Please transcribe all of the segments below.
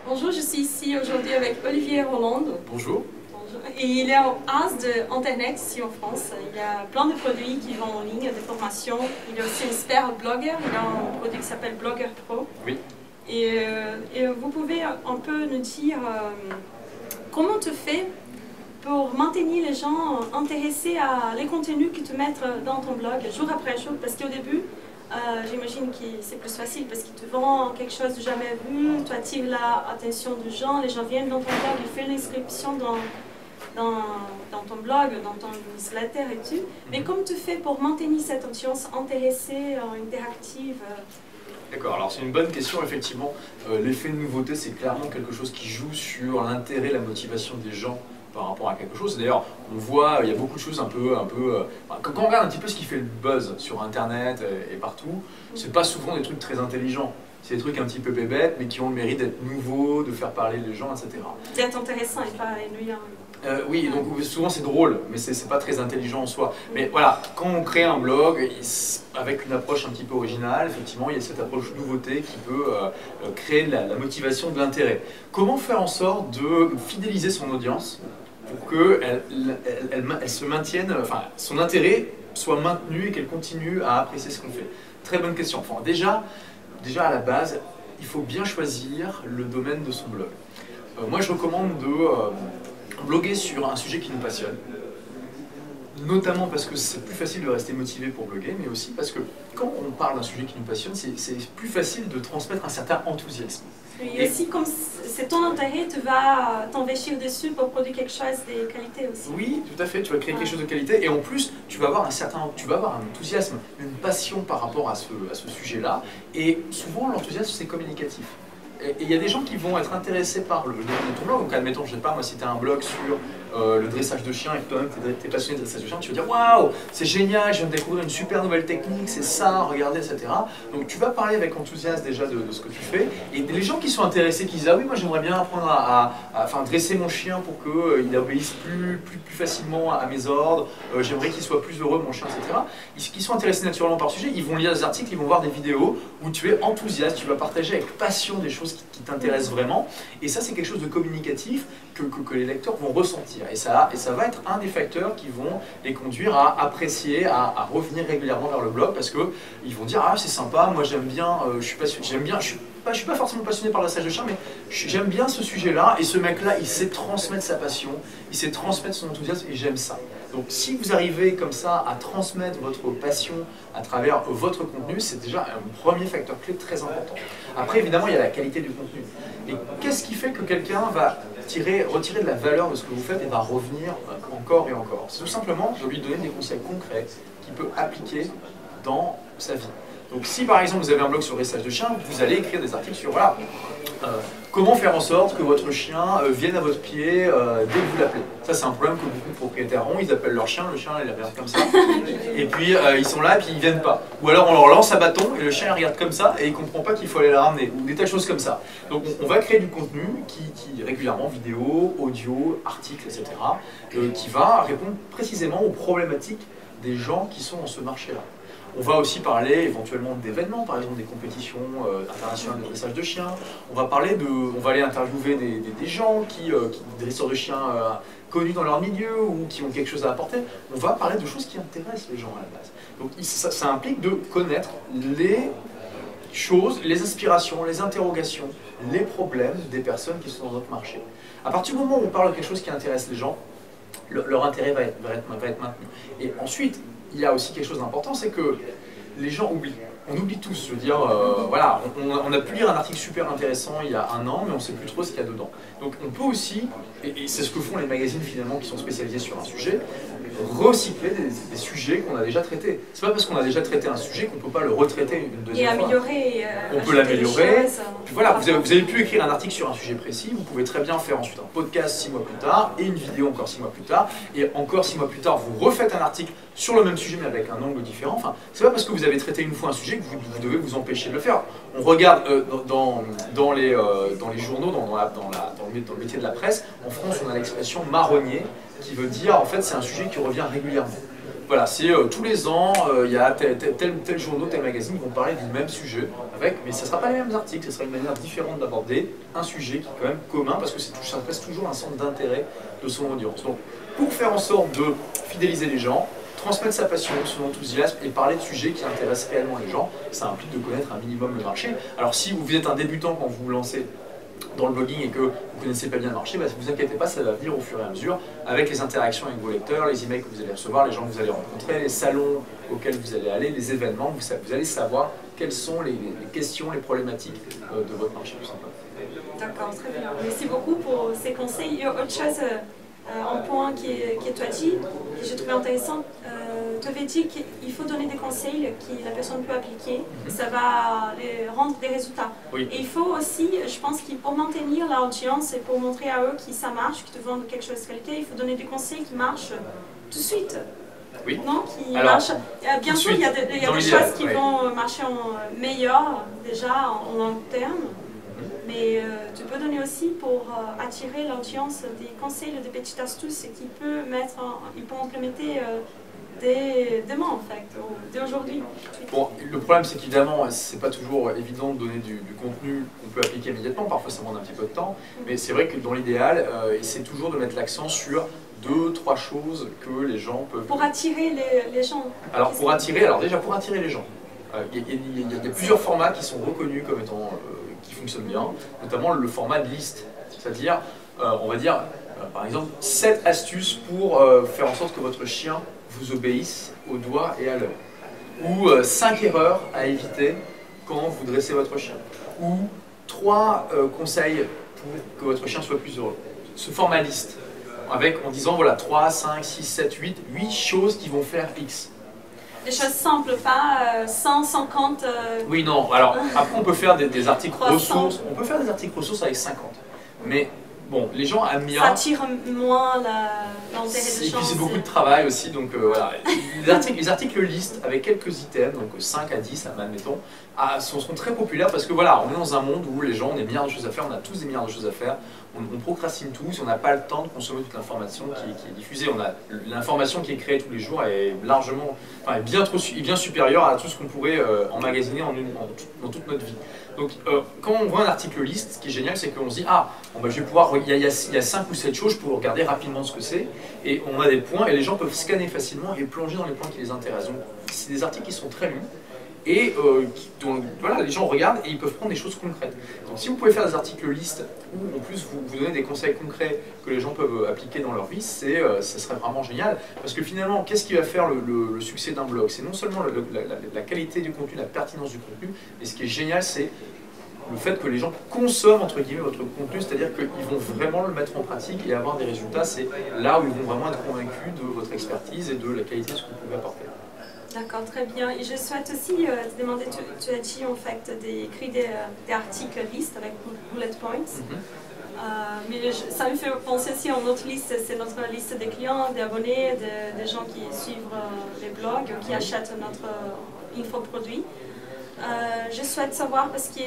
Bonjour, je suis ici aujourd'hui avec Olivier Roland. Bonjour. Bonjour. Et il est en as d'Internet ici en France. Il y a plein de produits qui vont en ligne, des formations. Il est aussi expert blogueur. Il a un produit qui s'appelle Blogger Pro. Oui. Et vous pouvez un peu nous dire comment tu fais pour maintenir les gens intéressés à les contenus que tu mets dans ton blog jour après jour. Parce qu'au début, j'imagine que c'est plus facile parce qu'il te vend quelque chose de jamais vu, tu attires l'attention des gens, les gens viennent dans ton blog, ils font l'inscription dans ton blog, dans ton newsletter et tout. Mais comment tu fais pour maintenir cette audience intéressée, interactive? D'accord, alors c'est une bonne question, effectivement. L'effet de nouveauté, c'est clairement quelque chose qui joue sur l'intérêt, la motivation des gens par rapport à quelque chose. D'ailleurs, on voit, il y a beaucoup de choses quand on regarde un petit peu ce qui fait le buzz sur Internet et partout, c'est pas souvent des trucs très intelligents. C'est des trucs un petit peu bébêtes, mais qui ont le mérite d'être nouveaux, de faire parler les gens, etc. D'être intéressant et pas ennuyant. Oui, donc souvent c'est drôle, mais c'est pas très intelligent en soi. Mais voilà, quand on crée un blog avec une approche un petit peu originale, effectivement, il y a cette approche nouveauté qui peut créer la motivation de l'intérêt. Comment faire en sorte de fidéliser son audience pour qu'elle se maintienne, enfin, son intérêt soit maintenu et qu'elle continue à apprécier ce qu'on fait? Très bonne question. Enfin, déjà à la base, il faut bien choisir le domaine de son blog. Moi, je recommande de bloguer sur un sujet qui nous passionne, notamment parce que c'est plus facile de rester motivé pour bloguer, mais aussi parce que quand on parle d'un sujet qui nous passionne, c'est plus facile de transmettre un certain enthousiasme. Et aussi, comme c'est ton intérêt, tu vas t'investir dessus pour produire quelque chose de qualité aussi. Oui, tout à fait, tu vas créer quelque chose de qualité et en plus, tu vas avoir un enthousiasme, une passion par rapport à ce sujet-là, et souvent l'enthousiasme c'est communicatif. Et il y a des gens qui vont être intéressés par le domaine de ton blog. Donc admettons, je sais pas, moi si tu as un blog sur le dressage de chiens et que toi-même tu es passionné de dressage de chiens, tu vas dire waouh, c'est génial, je viens de découvrir une super nouvelle technique, c'est ça, regardez, etc. Donc tu vas parler avec enthousiasme déjà de ce que tu fais. Et les gens qui sont intéressés, qui disent ah oui, moi j'aimerais bien apprendre à dresser mon chien pour qu'il obéisse plus facilement à mes ordres, j'aimerais qu'il soit plus heureux mon chien, etc. Qui sont intéressés naturellement par le sujet, ils vont lire des articles, ils vont voir des vidéos où tu es enthousiaste, tu vas partager avec passion des choses qui t'intéressent vraiment, et ça c'est quelque chose de communicatif que les lecteurs vont ressentir, et ça va être un des facteurs qui vont les conduire à apprécier, à revenir régulièrement vers le blog, parce qu'ils vont dire ah c'est sympa, moi j'aime bien, je suis pas forcément passionné par le dressage de chien, mais j'aime bien ce sujet-là, et ce mec-là il sait transmettre sa passion, il sait transmettre son enthousiasme, et j'aime ça. Donc si vous arrivez comme ça à transmettre votre passion à travers votre contenu, c'est déjà un premier facteur clé très important. Après évidemment il y a la qualité du contenu. Et qu'est-ce qui fait que quelqu'un va retirer de la valeur de ce que vous faites et va revenir encore et encore? C'est tout simplement de lui donner des conseils concrets qu'il peut appliquer dans sa vie. Donc si par exemple vous avez un blog sur le dressage de chien, vous allez écrire des articles sur voilà, comment faire en sorte que votre chien vienne à votre pied dès que vous l'appelez. Ça c'est un problème que beaucoup de propriétaires ont, ils appellent leur chien, le chien il regarde comme ça, et puis ils sont là et puis ils viennent pas. Ou alors on leur lance un bâton et le chien il regarde comme ça et il comprend pas qu'il faut aller la ramener, ou des tas de choses comme ça. Donc on va créer du contenu qui régulièrement, vidéo, audio, articles, etc., qui va répondre précisément aux problématiques des gens qui sont dans ce marché-là. On va aussi parler éventuellement d'événements, par exemple des compétitions internationales de dressage de chiens. On va aller interviewer des gens des dresseurs de chiens connus dans leur milieu ou qui ont quelque chose à apporter. On va parler de choses qui intéressent les gens à la base. Donc ça implique de connaître les choses, les aspirations, les interrogations, les problèmes des personnes qui sont dans notre marché. À partir du moment où on parle de quelque chose qui intéresse les gens, leur intérêt va être maintenu. Et ensuite, il y a aussi quelque chose d'important, c'est que les gens oublient. On oublie tous, je veux dire, voilà, on a pu lire un article super intéressant il y a un an, mais on ne sait plus trop ce qu'il y a dedans. Donc on peut aussi, et c'est ce que font les magazines finalement qui sont spécialisés sur un sujet, recycler des sujets qu'on a déjà traités. C'est pas parce qu'on a déjà traité un sujet qu'on ne peut pas le retraiter une deuxième fois. Et améliorer. On peut l'améliorer. Puis voilà, vous avez pu écrire un article sur un sujet précis, vous pouvez très bien faire ensuite un podcast 6 mois plus tard, et une vidéo encore 6 mois plus tard, et encore 6 mois plus tard, vous refaites un article sur le même sujet mais avec un angle différent. Enfin, c'est pas parce que vous avez traité une fois un sujet que vous devez vous empêcher de le faire. On regarde dans les journaux, dans le métier de la presse, en France on a l'expression marronnier, qui veut dire en fait c'est un sujet qui revient régulièrement. voilà, c'est tous les ans, il y a tel journaux, tel magazine qui vont parler du même sujet, mais ce ne sera pas les mêmes articles, ce sera une manière différente d'aborder un sujet qui est quand même commun, parce que ça reste toujours un centre d'intérêt de son audience. Donc, pour faire en sorte de fidéliser les gens, transmettre sa passion, son enthousiasme et parler de sujets qui intéressent réellement les gens, ça implique de connaître un minimum le marché. Alors si vous êtes un débutant quand vous vous lancez dans le blogging et que vous ne connaissez pas bien le marché, bah, ne vous inquiétez pas, ça va venir au fur et à mesure avec les interactions avec vos lecteurs, les emails que vous allez recevoir, les gens que vous allez rencontrer, les salons auxquels vous allez aller, les événements, vous allez savoir quelles sont les questions, les problématiques de votre marché tout simplement. D'accord, très bien. Merci beaucoup pour ces conseils. Il y a autre chose, un point que tu as dit, que j'ai trouvé intéressant. Tu avais dit qu'il faut donner des conseils que la personne peut appliquer, ça va les rendre des résultats. Oui. Et il faut aussi, je pense que pour maintenir l'audience et pour montrer à eux que ça marche, qu'ils te vendent quelque chose de qualité, il faut donner des conseils qui marchent tout de suite. Oui. Non, qui marchent. Bien sûr, il y a des choses qui vont marcher en meilleur déjà en long terme. Mais tu peux donner aussi pour attirer l'audience des conseils, des petites astuces qu'ils peuvent implémenter demain en fait, dès aujourd'hui. Bon, le problème c'est qu'évidemment, c'est pas toujours évident de donner du contenu qu'on peut appliquer immédiatement, parfois ça demande un petit peu de temps, mais c'est vrai que dans l'idéal, c'est toujours de mettre l'accent sur 2-3 choses que les gens peuvent... Pour attirer les gens. Alors déjà pour attirer les gens, il y a plusieurs formats qui sont reconnus comme étant... qui fonctionnent bien, notamment le format de liste, c'est-à-dire, on va dire, par exemple, 7 astuces pour faire en sorte que votre chien vous obéisse au doigt et à l'heure, ou 5 erreurs à éviter quand vous dressez votre chien, ou 3 conseils pour que votre chien soit plus heureux. Ce format liste, en disant voilà 3, 5, 6, 7, 8 choses qui vont faire X. Des choses simples, pas 150... Oui, non. Alors, après, on peut faire des articles ressources. On peut faire des articles ressources avec 50. Mais, bon, les gens aiment bien... Ça attire moins l'intérêt des gens. Et puis, c'est beaucoup de travail aussi. Donc, voilà. Les articles listes avec quelques items, donc 5 à 10, admettons, sont très populaires parce que, voilà, on est dans un monde où les gens ont des milliards de choses à faire. On a tous des milliards de choses à faire. On procrastine tous, on n'a pas le temps de consommer toute l'information qui est diffusée. L'information qui est créée tous les jours est largement, bien supérieure à tout ce qu'on pourrait emmagasiner dans toute notre vie. Donc quand on voit un article liste, ce qui est génial, c'est qu'on se dit je vais pouvoir, il y a 5 ou 7 choses, je peux regarder rapidement ce que c'est, et on a des points, et les gens peuvent scanner facilement et plonger dans les points qui les intéressent. Donc c'est des articles qui sont très lus. Et voilà, les gens regardent et ils peuvent prendre des choses concrètes. Donc si vous pouvez faire des articles listes où en plus vous donnez des conseils concrets que les gens peuvent appliquer dans leur vie, ça serait vraiment génial. Parce que finalement, qu'est-ce qui va faire le succès d'un blog? C'est non seulement la qualité du contenu, la pertinence du contenu, mais ce qui est génial, c'est le fait que les gens consomment entre guillemets votre contenu, c'est-à-dire qu'ils vont vraiment le mettre en pratique et avoir des résultats. C'est là où ils vont vraiment être convaincus de votre expertise et de la qualité de ce que vous pouvez apporter. D'accord, très bien. Et je souhaite aussi te demander, tu as dit en fait d'écrire des articles listes avec bullet points. Mais ça me fait penser aussi à une autre liste, c'est notre liste des clients, des abonnés, des gens qui suivent les blogs, qui achètent notre infoproduit. Je souhaite savoir parce que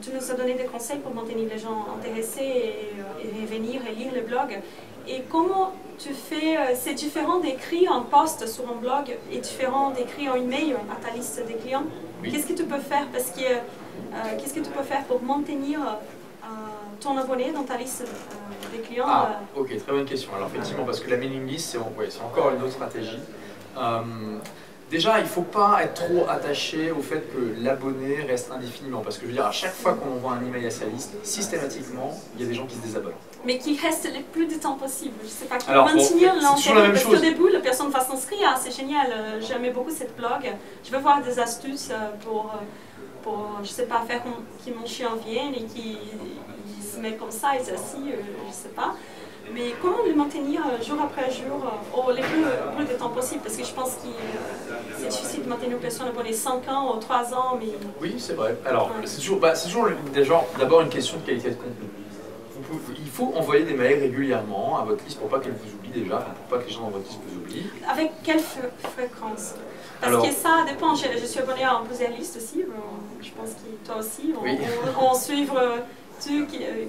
tu nous as donné des conseils pour maintenir les gens intéressés et venir et lire les blogs. Et comment tu fais, c'est différent d'écrire un post sur un blog et différent d'écrire un email à ta liste des clients. Oui. Qu'est-ce que tu peux faire qu'est-ce que tu peux faire pour maintenir ton abonné dans ta liste des clients Ok, très bonne question. Alors effectivement, parce que la mailing list, c'est encore une autre stratégie. Déjà, il ne faut pas être trop attaché au fait que l'abonné reste indéfiniment. Parce que je veux dire, à chaque fois qu'on envoie un email à sa liste, systématiquement, il y a des gens qui se désabonnent. Mais qui restent le plus de temps possible. Je ne sais pas, qui maintenir l'intérêt. Parce qu'au début, la personne va s'inscrire. C'est génial, j'aimais beaucoup cette blog. Je veux voir des astuces pour je ne sais pas, faire que mon chien vienne et qu'il se met comme ça et s'assit, je ne sais pas. Mais comment le maintenir jour après jour, le plus de temps possible? Parce que je pense que c'est difficile de maintenir une personne abonnée 5 ans ou 3 ans. Mais... Oui, c'est vrai. Alors, c'est toujours d'abord une question de qualité de contenu. Il faut envoyer des mails régulièrement à votre liste pour pas qu'elle vous oublie déjà, pour pas que les gens dans votre liste vous oublient. Avec quelle fréquence? Parce que ça dépend, je suis abonnée à plusieurs listes aussi, je pense que toi aussi, on suit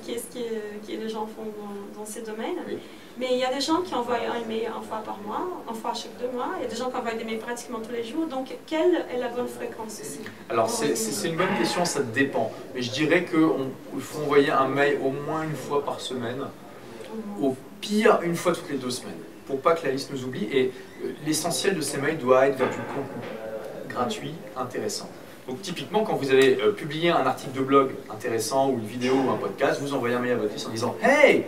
qu'est-ce que les gens font dans ces domaines. Oui. Mais il y a des gens qui envoient un email une fois par mois, une fois chaque 2 mois. Il y a des gens qui envoient des mails pratiquement tous les jours. Donc, quelle est la bonne fréquence ici? Alors, c'est une bonne question, ça dépend. Mais je dirais qu'il faut envoyer un mail au moins une fois par semaine. Au pire, une fois toutes les 2 semaines. Pour pas que la liste nous oublie. Et l'essentiel de ces mails doit être vers du contenu gratuit, intéressant. Donc typiquement, quand vous avez publié un article de blog intéressant, ou une vidéo, ou un podcast, vous envoyez un mail à votre liste en disant « Hey,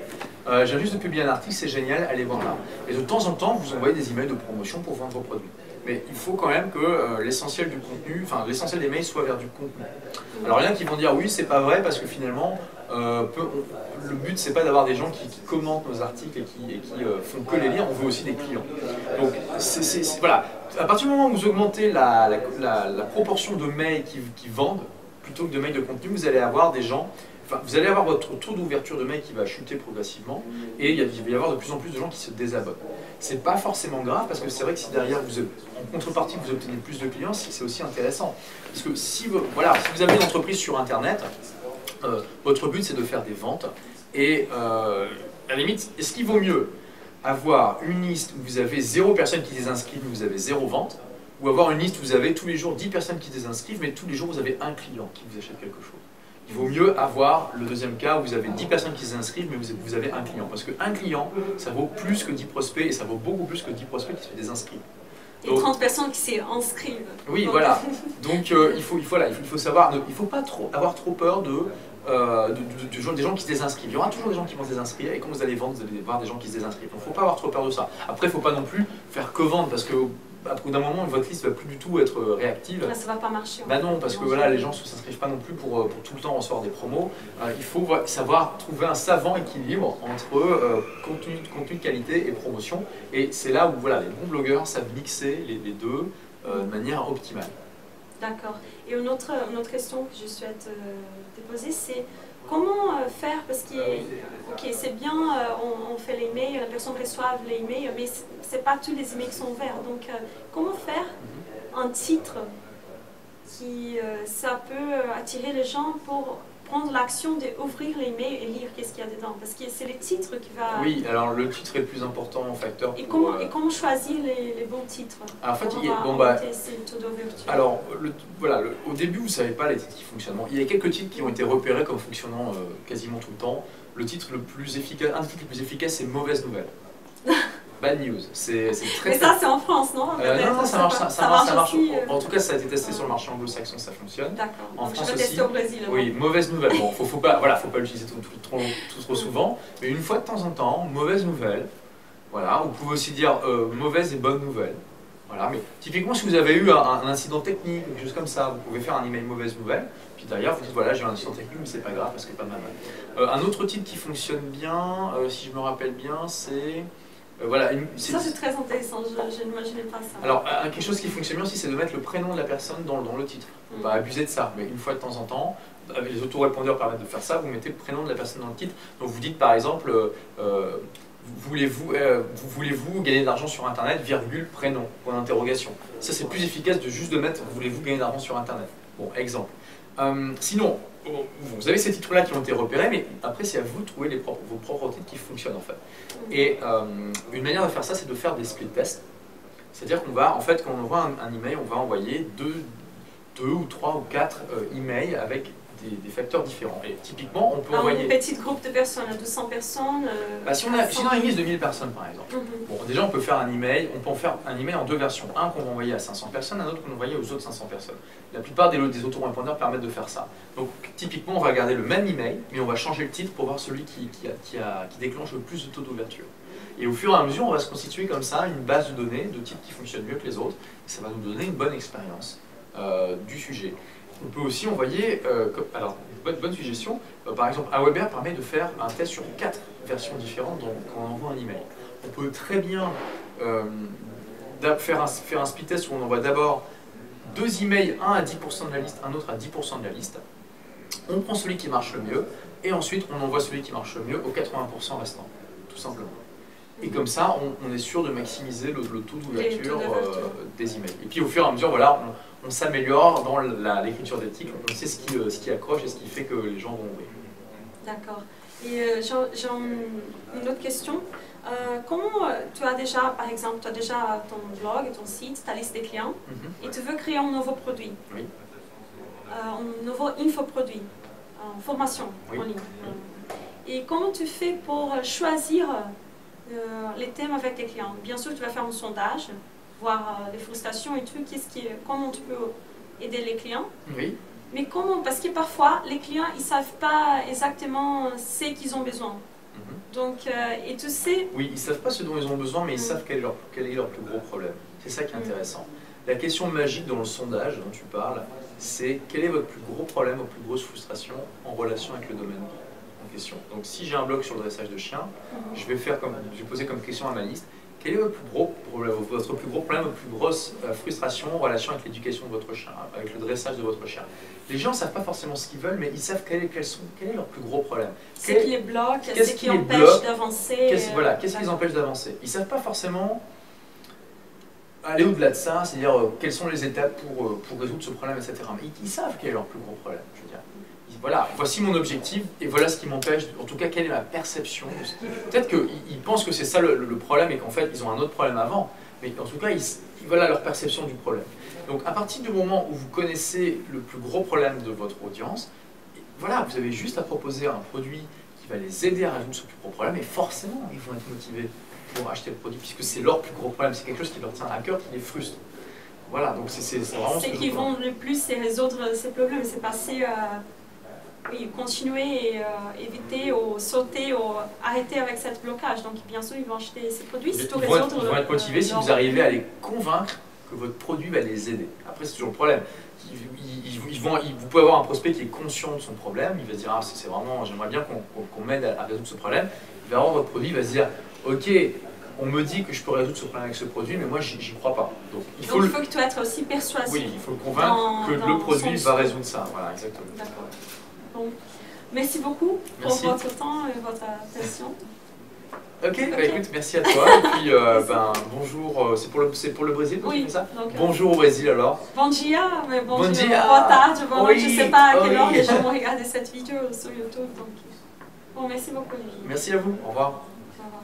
je viens juste de publier un article, c'est génial, allez voir là ». Et de temps en temps, vous envoyez des emails de promotion pour vendre vos produits. Mais il faut quand même que l'essentiel du contenu, enfin l'essentiel des mails soit vers du contenu. Alors il y en a qui vont dire « Oui, c'est pas vrai, parce que finalement, le but c'est pas d'avoir des gens qui commentent nos articles et qui font que les lire, on veut aussi des clients. » Donc voilà. À partir du moment où vous augmentez la proportion de mails qui vendent, plutôt que de mails de contenu, vous allez avoir des gens, enfin, vous allez avoir votre taux d'ouverture de mails qui va chuter progressivement, et il va y avoir de plus en plus de gens qui se désabonnent. C'est pas forcément grave, parce que c'est vrai que si derrière, en contrepartie, vous obtenez plus de clients, c'est aussi intéressant. Parce que si vous avez une entreprise sur Internet, votre but c'est de faire des ventes, et à la limite, est-ce qu'il vaut mieux avoir une liste où vous avez 0 personnes qui désinscrivent, mais vous avez 0 vente, ou avoir une liste où vous avez tous les jours 10 personnes qui désinscrivent, mais tous les jours vous avez un client qui vous achète quelque chose. Il vaut mieux avoir le deuxième cas où vous avez 10 personnes qui désinscrivent, mais vous avez un client. Parce qu'un client, ça vaut plus que 10 prospects, et ça vaut beaucoup plus que 10 prospects qui se désinscrivent. Et 30 personnes qui s'inscrivent. Oui, voilà. Donc il faut savoir, il ne faut pas avoir trop peur des gens qui se désinscrivent. Il y aura toujours des gens qui vont se désinscrire, et quand vous allez vendre, vous allez voir des gens qui se désinscrivent. Donc il ne faut pas avoir trop peur de ça. Après, il ne faut pas non plus faire que vendre, parce que à bout d'un moment, votre liste ne va plus du tout être réactive. Là, ça ne va pas marcher. Bah non, parce que voilà, les gens ne s'inscrivent pas non plus pour tout le temps recevoir des promos. Il faut savoir trouver un savant équilibre entre contenu de qualité et promotion. Et c'est là où voilà, les bons blogueurs savent mixer les deux de manière optimale. D'accord. Et une autre question que je souhaite te poser, c'est comment faire, parce que c'est bien, on fait les mails, la personne reçoit les mails, mais ce n'est pas tous les emails qui sont ouverts. Donc, comment faire un titre qui ça peut attirer les gens pour prendre l'action d'ouvrir les mails et lire qu'est-ce qu'il y a dedans? Parce que c'est le titre qui va... Oui, alors le titre est le plus important facteur. Et comment choisir les bons titres? Alors, en fait, au début, vous ne savez pas les titres qui fonctionnent. Il y a quelques titres qui ont été repérés comme fonctionnant quasiment tout le temps. Le titre le plus efficace, un des titres les plus efficaces, c'est Mauvaise Nouvelle. Bad news, c'est très... Mais ça, c'est en France, non? Non, ça marche. Aussi, en tout cas, ça a été testé sur le marché anglo-saxon, ça fonctionne. D'accord. En Donc, France je vais aussi. tester au Brésil. Oui, Mauvaise Nouvelle. Bon, faut pas l'utiliser trop souvent, mais une fois de temps en temps, Mauvaise Nouvelle. Voilà, vous pouvez aussi dire Mauvaise et Bonne Nouvelle. Voilà, mais typiquement, si vous avez eu un incident technique, quelque chose comme ça, vous pouvez faire un email Mauvaise Nouvelle. Puis derrière, vous dites voilà, j'ai eu un incident technique, mais c'est pas grave parce que pas mal. Un autre titre qui fonctionne bien, si je me rappelle bien, c'est... ça c'est très intéressant, je n'imaginais pas ça. Alors quelque chose qui fonctionne bien aussi, c'est de mettre le prénom de la personne dans le titre. On va abuser de ça, mais une fois de temps en temps, les autorépondeurs permettent de faire ça, vous mettez le prénom de la personne dans le titre. Donc vous dites par exemple, voulez-vous gagner de l'argent sur Internet, virgule, prénom, point d'interrogation. Ça c'est plus efficace de juste de mettre voulez-vous gagner de l'argent sur Internet. Bon, exemple. Sinon, vous avez ces titres-là qui ont été repérés, mais après c'est à vous de trouver vos propres titres qui fonctionnent en fait. Et une manière de faire ça, c'est de faire des split tests. C'est-à-dire qu'on va, en fait, quand on envoie un email, on va envoyer deux ou 3 ou 4 emails avec des facteurs différents. Et typiquement, on peut envoyer... Un petit groupe de personnes, 200 personnes... si on a une liste de 1000 personnes, par exemple, bon, déjà on peut faire un email, on peut en faire un email en 2 versions. Un qu'on va envoyer à 500 personnes, un autre qu'on va envoyer aux autres 500 personnes. La plupart des autorépondeurs permettent de faire ça. Donc typiquement, on va garder le même email, mais on va changer le titre pour voir celui qui déclenche le plus de taux d'ouverture. Et au fur et à mesure, on va se constituer comme ça une base de données de titres qui fonctionnent mieux que les autres. Et ça va nous donner une bonne expérience du sujet. On peut aussi envoyer, alors, bonne suggestion, par exemple, Aweber permet de faire un test sur 4 versions différentes quand on envoie un email. On peut très bien faire un speed test où on envoie d'abord 2 emails, un à 10% de la liste, un autre à 10% de la liste. On prend celui qui marche le mieux, et ensuite on envoie celui qui marche le mieux aux 80% restants, tout simplement. Et comme ça, on est sûr de maximiser le taux d'ouverture des emails. Et puis au fur et à mesure, voilà, on s'améliore dans l'écriture des titres, on sait ce qui accroche et ce qui fait que les gens vont ouvrir. D'accord. Et j'ai une autre question. Comment tu as déjà, par exemple, tu as déjà ton blog, ton site, ta liste des clients, et tu veux créer un nouveau produit, Oui. un nouveau infoproduit, en formation en ligne. Et comment tu fais pour choisir les thèmes avec tes clients? Bien sûr, tu vas faire un sondage, voir les frustrations et tout, comment tu peux aider les clients. Oui. Mais comment? Parce que parfois, les clients, ils ne savent pas exactement ce qu'ils ont besoin. Donc, et tu sais... Oui, ils ne savent pas ce dont ils ont besoin, mais ils savent quel est leur plus gros problème. C'est ça qui est intéressant. La question magique dans le sondage dont tu parles, c'est quel est votre plus gros problème, votre plus grosse frustration en relation avec le domaine en question. Donc si j'ai un blog sur le dressage de chiens, je vais poser comme question à ma liste, quel est votre plus gros problème, votre plus grosse frustration en relation avec l'éducation de votre chien, avec le dressage de votre chien? Les gens ne savent pas forcément ce qu'ils veulent, mais ils savent quel est leur plus gros problème. Ce qui les bloque, ce qui empêche d'avancer. Voilà, qu'est-ce qui les empêche d'avancer? Ils ne savent pas forcément aller au-delà de ça, c'est-à-dire quelles sont les étapes pour résoudre ce problème, etc. Mais ils savent quel est leur plus gros problème, je veux dire. Voilà, voici mon objectif et voilà ce qui m'empêche, en tout cas quelle est ma perception. Peut-être qu'ils pensent que c'est ça le problème et qu'en fait ils ont un autre problème avant, mais en tout cas voilà leur perception du problème. Donc à partir du moment où vous connaissez le plus gros problème de votre audience, voilà, vous avez juste à proposer un produit qui va les aider à résoudre ce plus gros problème et forcément ils vont être motivés pour acheter le produit puisque c'est leur plus gros problème, c'est quelque chose qui leur tient à cœur, qui les frustre. Voilà, donc c'est vraiment ce qui vont le plus c'est résoudre ces problèmes, c'est passer oui, continuer et éviter ou sauter ou arrêter avec ce blocage. Donc bien sûr, ils vont acheter ces produits. Ils vont être motivés si vous arrivez à les convaincre que votre produit va les aider. Après, c'est toujours le problème. Vous pouvez avoir un prospect qui est conscient de son problème, il va se dire « Ah, c'est vraiment, j'aimerais bien qu'on m'aide à résoudre ce problème ». Il va avoir votre produit, il va se dire « Ok, on me dit que je peux résoudre ce problème avec ce produit, mais moi, j'y crois pas. » Donc il faut que tu sois aussi persuasif. Oui, il faut le convaincre que le produit va résoudre ça. Voilà, exactement. D'accord. Donc, merci beaucoup pour votre temps et votre attention. Ok, bah écoute, merci à toi. Et puis, bonjour, c'est pour le Brésil, oui, tu fais ça donc, bonjour au Brésil alors. Bon dia, mais bon dia. Boa tarde, bon, oui, je ne sais pas à quelle heure oui. les gens vont regarder cette vidéo sur YouTube. Donc, bon, merci beaucoup. Merci à vous, au revoir. Au revoir.